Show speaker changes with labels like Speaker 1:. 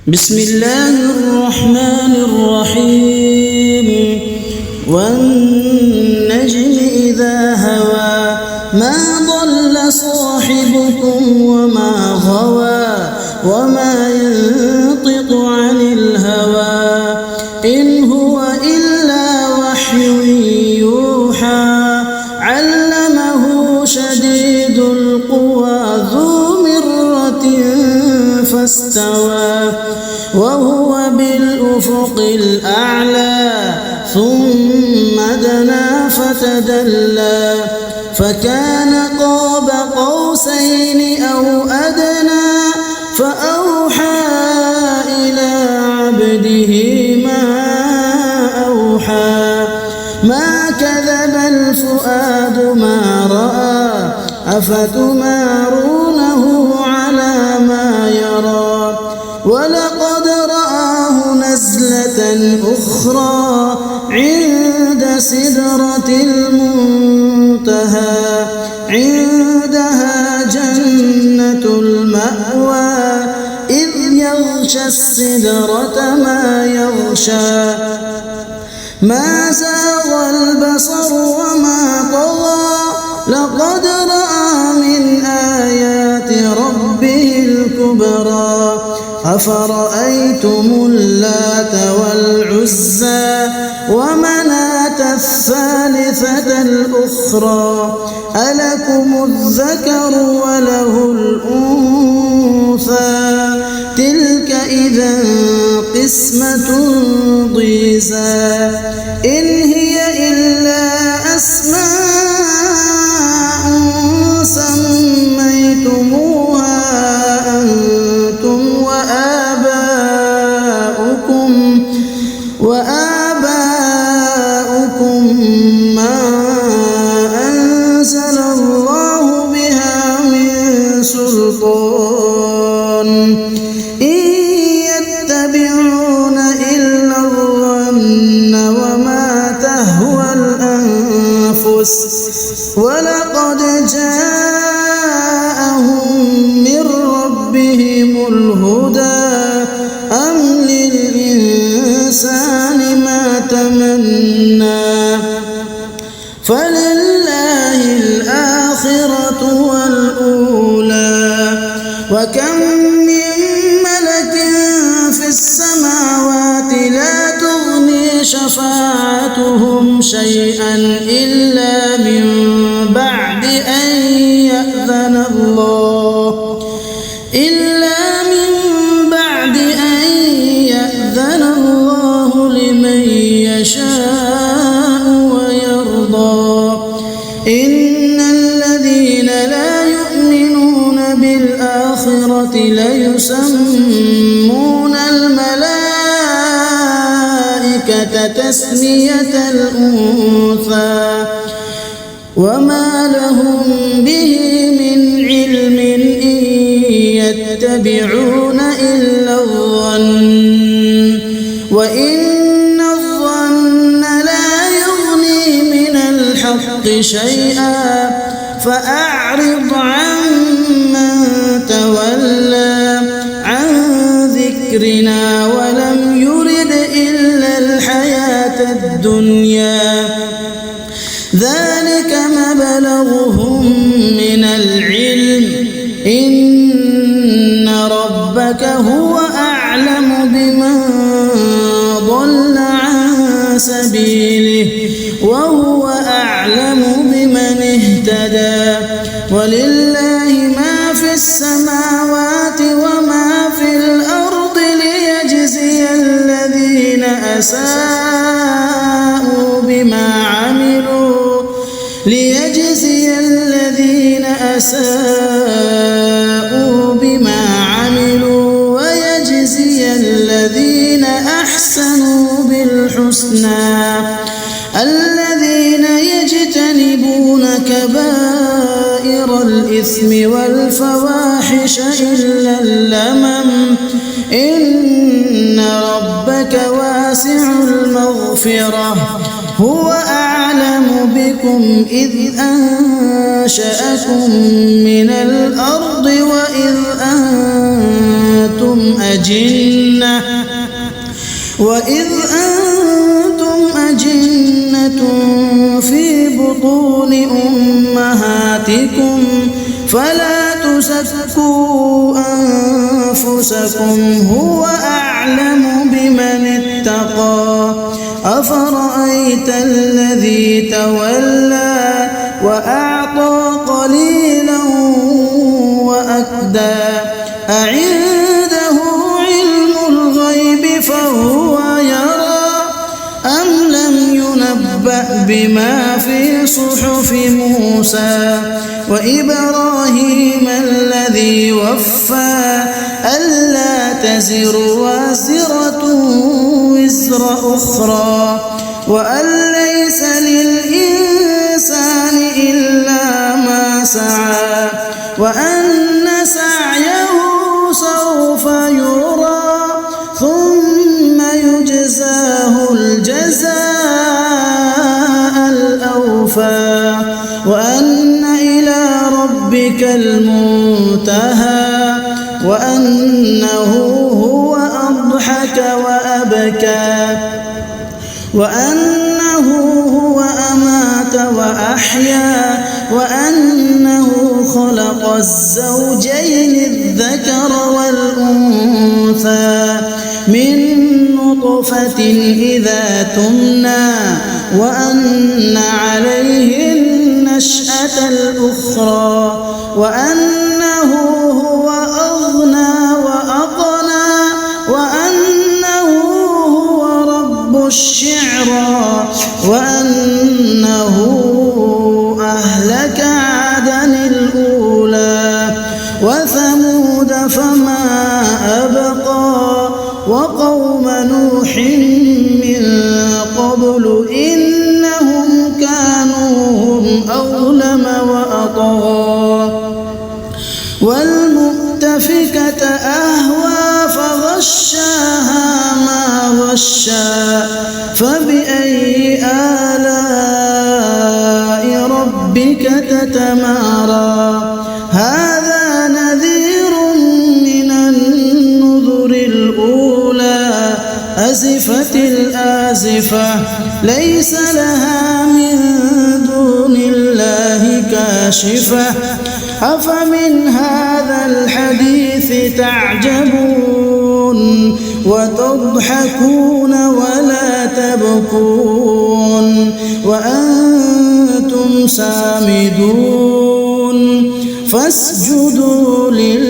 Speaker 1: بسم الله الرحمن الرحيم والنجم إذا هوى ما ضل صاحبكم وما غوى وما ينطق عن الهوى إن هو إلا وحي يوحى علمه شديد القوى ذو مرة فاستوى وهو بالأفق الأعلى ثم دنا فتدلى فكان قاب قوسين أو أدنى فأوحى إلى عبده ما أوحى ما كذب الفؤاد ما رأى أفتمارونه على ما يرى ولقد رآه نزلة أخرى عند سدرة المنتهى عندها جنة المأوى إذ يغشى السدرة ما يغشى ما زاغ البصر وما طغى لقد رأى من آيات ربه الكبرى أفرأيتم اللات والعزى ومناة الثالثة الأخرى ألكم الذكر وله الأنثى تلك إذا قسمة ضيزى إن هي إلا أسماء سميتموها أنتم وآباؤكم ما أنزل الله بها من سلطان إن يتبعون إلا الظن وما تهوى الأنفس ولقد جاءهم من ربهم الهدى أم للإنسان ما تمنى فلله الآخرة والأولى وكم من ملك في السماوات لا تغني شفاعتهم شيئا إلا من بعد أن يأذن الله لمن يشاء ويرضى إن الذين لا يؤمنون بالآخرة ليسمون الملائكة تسمية الأنثى وما لهم به من علم إن يتبعون إلا الظن وإن الظن لا يغني من الحق شيئا فأعرض عمن تولى عن ذكرنا ولم يرد إلا الحياة الدنيا ذلك مبلغهم من العلم إن ربك هو أعلم بمن ضل عن سبيله وهو أعلم بمن اهتدى ولله ما في السماوات وما في الأرض ليجزي الذين أساءوا بما عملوا ويجزي الذين أحسنوا بالحسنى الذين يجتنبون كبائر الإثم والفواحش إلا اللمم إن ربك واسع المغفرة هو أعلم بكم إذ أنشأكم من الأرض وإذ أنتم أنتم أجنة في بطون أمهاتكم فلا تزكوا أنفسكم هو أعلم بمن اتقى أفرأيت الذي تولى وأعطى قليلا وأكدى أعنده علم الغيب فهو يرى أم لم ينبأ بما في صحف موسى وإبراهيم الذي وفى ألا تزر وازرة وزر أخرى وأن ليس للإنسان إلا ما سعى وأن سعيه سوف يرى ثم يجزاه الجزاء الأوفى وأن إلى ربك المنتهى وأنه هو أضحك وأبكى وأنه هو أمات وأحيا وأنه خلق الزوجين الذكر والأنثى من نطفة إذا تمنى وأن عليه النشأة الأخرى وأنه هو أغنى وأقنى وأنه هو رب الشعرى وأنه أهلك عدن الأولى وثمود فما أبقى وقوم نوح من قبل إنهم كانوا هم أظلم وأطغى والمؤتفكة أهوى فغشاها ما غشى فبأي آلاء ربك تتمارى هذا نذير من النذر الأولى أزفت الآزفة ليس لها من دون الله كاشفة أفمن هذا الحديث تعجبون وتضحكون ولا تبكون وأنتم سامدون فاسجدوا لله